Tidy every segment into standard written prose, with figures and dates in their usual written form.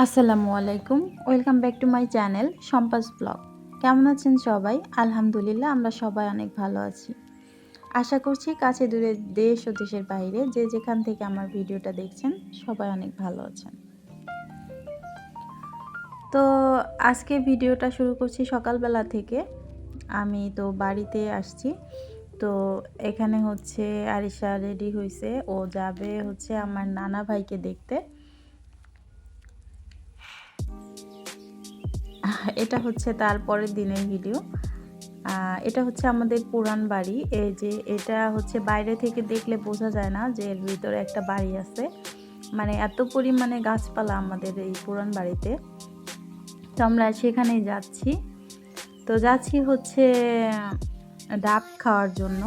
আসসালামু আলাইকুম, welcome back to my channel সম্পাস ব্লগ। কেমন আছেন সবাই? আলহামদুলিল্লাহ আমরা সবাই অনেক ভালো আছি। আশা করছি কাছে দূরে দেশ ও দেশের বাইরে যে যেখান থেকে আমার ভিডিওটা দেখছেন সবাই অনেক ভালো আছেন। তো আজকে ভিডিওটা শুরু করছি সকালবেলা থেকে। আমি তো বাড়িতে আসছি। তো এখানে হচ্ছে আরিশা রেডি হয়েছে, ও যাবে হচ্ছে আমার নানা ভাইকে দেখতে। এটা হচ্ছে তার পরের দিনের ভিডিও। এটা হচ্ছে আমাদের পুরান বাড়ি। এই যে এটা হচ্ছে বাইরে থেকে দেখলে বোঝা যায় না যে এর ভিতরে একটা বাড়ি আছে। মানে এত পরিমাণে গাছপালা আমাদের এই পুরান বাড়িতে। তো আমরা সেখানেই যাচ্ছি। তো যাচ্ছি হচ্ছে ডাব খাওয়ার জন্য।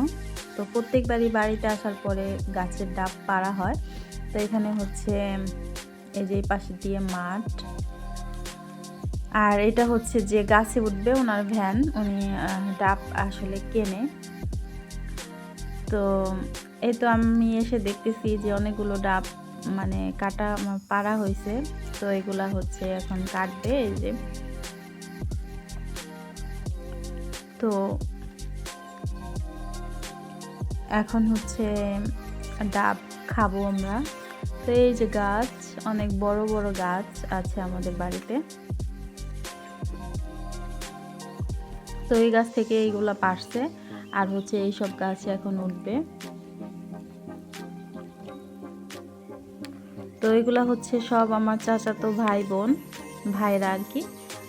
তো প্রত্যেকবারই বাড়িতে আসার পরে গাছের ডাব পাড়া হয়। তো এখানে হচ্ছে এই যে পাশে দিয়ে মাঠ। আর এটা হচ্ছে যে গাছে উঠবে ওনার ভ্যান, উনি ডাব আসলে কেনে। তো এই তো আমি এসে দেখতেছি যে অনেকগুলো ডাব মানে কাটা পাড়া হয়েছে। তো এগুলা হচ্ছে এখন কাটবে। এই যে তো এখন হচ্ছে ডাব খাবো আমরা। তো এই যে গাছ, অনেক বড় বড় গাছ আছে আমাদের বাড়িতে। তো এই গাছ থেকে এইগুলা পারছে, আর হচ্ছে এইসব গাছ এখন উঠবে। তো এগুলা হচ্ছে সব আমার চাচাতো ভাই বোন, ভাইরা আর কি।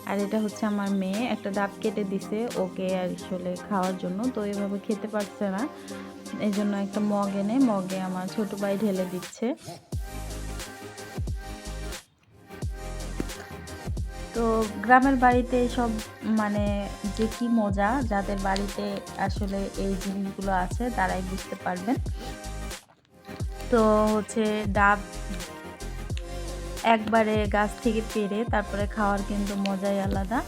আর এটা হচ্ছে আমার মেয়ে, একটা ডাব কেটে দিছে ওকে আসলে খাওয়ার জন্য। তো এভাবে খেতে পারছে না, এই জন্য একটা মগ এনে মগে আমার ছোট ভাই ঢেলে দিচ্ছে। তো গ্রামের বাড়িতে সব মানে যে কি মজা, যাদের বাড়িতে আসলে এই জিনিসগুলো আছে তারাই বুঝতে পারবেন। তো হচ্ছে ডাব একবারে গাছ থেকে পেড়ে তারপরে খাওয়ার কিন্তু মজাই আলাদা।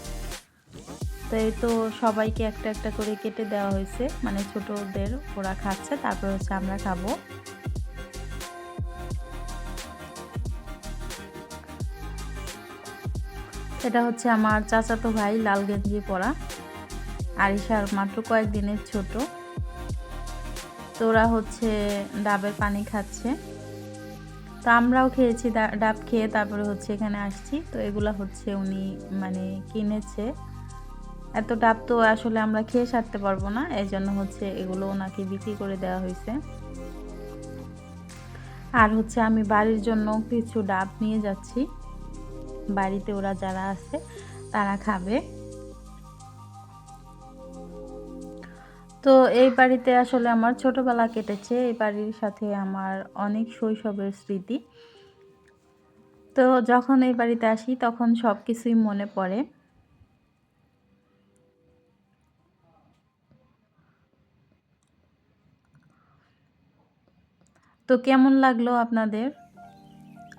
তো এই তো সবাইকে একটা একটা করে কেটে দেওয়া হয়েছে, মানে ছোটদের ওরা খাচ্ছে, তারপর হচ্ছে আমরা খাবো। এটা হচ্ছে আমার চাচাতো ভাই, লাল গেঞ্জি পরা। আরিশার মাত্র কয়েকদিনের ছোট। তো ওরা হচ্ছে ডাবের পানি খাচ্ছে। তো আমরাও খেয়েছি ডাব খেয়ে তারপরে হচ্ছে এখানে আসছি। তো এগুলা হচ্ছে উনি মানে কিনেছে। এত ডাব তো আসলে আমরা খেয়ে সারতে পারবো না, এই জন্য হচ্ছে এগুলো ওনাকে বিক্রি করে দেওয়া হয়েছে। আর হচ্ছে আমি বাড়ির জন্য কিছু ডাব নিয়ে যাচ্ছি, বাড়িতে ওরা যারা আছে তারা খাবে। তো এই বাড়িতে আসলে আমার ছোটবেলা কেটেছে, এই বাড়ির সাথে আমার অনেক শৈশবের স্মৃতি। তো যখন এই বাড়িতে আসি তখন সব কিছুই মনে পড়ে। তো কেমন লাগলো আপনাদের?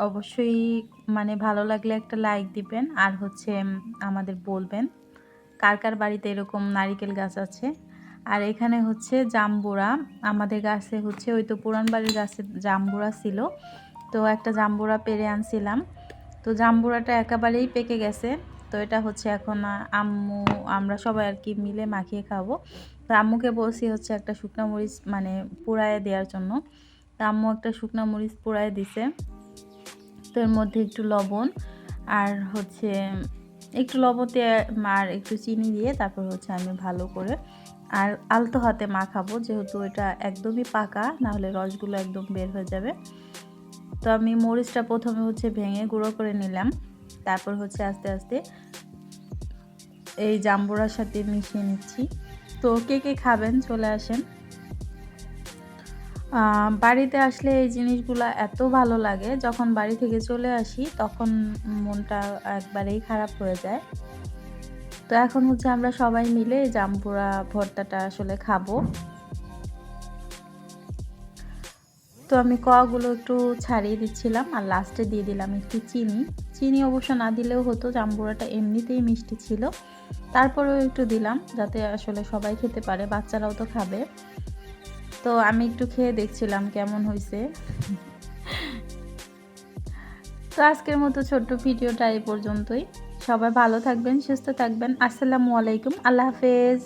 অবশ্যই মানে ভালো লাগলে একটা লাইক দিবেন, আর হচ্ছে আমাদের বলবেন কার কার বাড়িতে এরকম নারিকেল গাছ আছে। আর এখানে হচ্ছে জাম্বুরা, আমাদের গাছে হচ্ছে ওই তো পুরান বাড়ির গাছে জাম্বুরা ছিল। তো একটা জাম্বুরা পেড়ে আনছিলাম। তো জাম্বুরাটা একেবারেই পেকে গেছে। তো এটা হচ্ছে এখন আম্মু, আমরা সবাই আর কি মিলে মাখিয়ে খাবো। তো আম্মুকে বলছি হচ্ছে একটা শুকনা মরিচ মানে পোড়ায় দেওয়ার জন্য। তো আম্মু একটা শুকনা মরিচ পোড়ায় দিছে। তো এর মধ্যে একটু লবণ আর হচ্ছে একটু লবণ দিয়ে আর একটু চিনি দিয়ে তারপর হচ্ছে আমি ভালো করে আর আলতো হাতে মাখাবো, যেহেতু এটা একদমই পাকা, না হলে রসগুলো একদম বের হয়ে যাবে। তো আমি মরিচটা প্রথমে হচ্ছে ভেঙে গুঁড়ো করে নিলাম, তারপর হচ্ছে আস্তে আস্তে এই জাম্বুরার সাথে মিশিয়ে নিচ্ছি। তো কে কে খাবেন চলে আসেন। বাড়িতে আসলে এই জিনিসগুলো এত ভালো লাগে, যখন বাড়ি থেকে চলে আসি তখন মনটা একবারেই খারাপ হয়ে যায়। তো এখন হচ্ছে আমরা সবাই মিলে জাম্বুরা ভর্তাটা আসলে খাবো। তো আমি কগুলো একটু ছাড়িয়ে দিচ্ছিলাম আর লাস্টে দিয়ে দিলাম একটু চিনি। চিনি অবশ্য না দিলেও হতো, জাম্বুরাটা এমনিতেই মিষ্টি ছিল, তারপরেও একটু দিলাম যাতে আসলে সবাই খেতে পারে, বাচ্চারাও তো খাবে। তো আমি একটু খেয়ে দেখছিলাম কেমন হয়েছে। তো আজকের মতো ছোট্ট ভিডিওটা এই পর্যন্তই। সবাই ভালো থাকবেন, সুস্থ থাকবেন। আসসালামু আলাইকুম, আল্লাহ হাফেজ।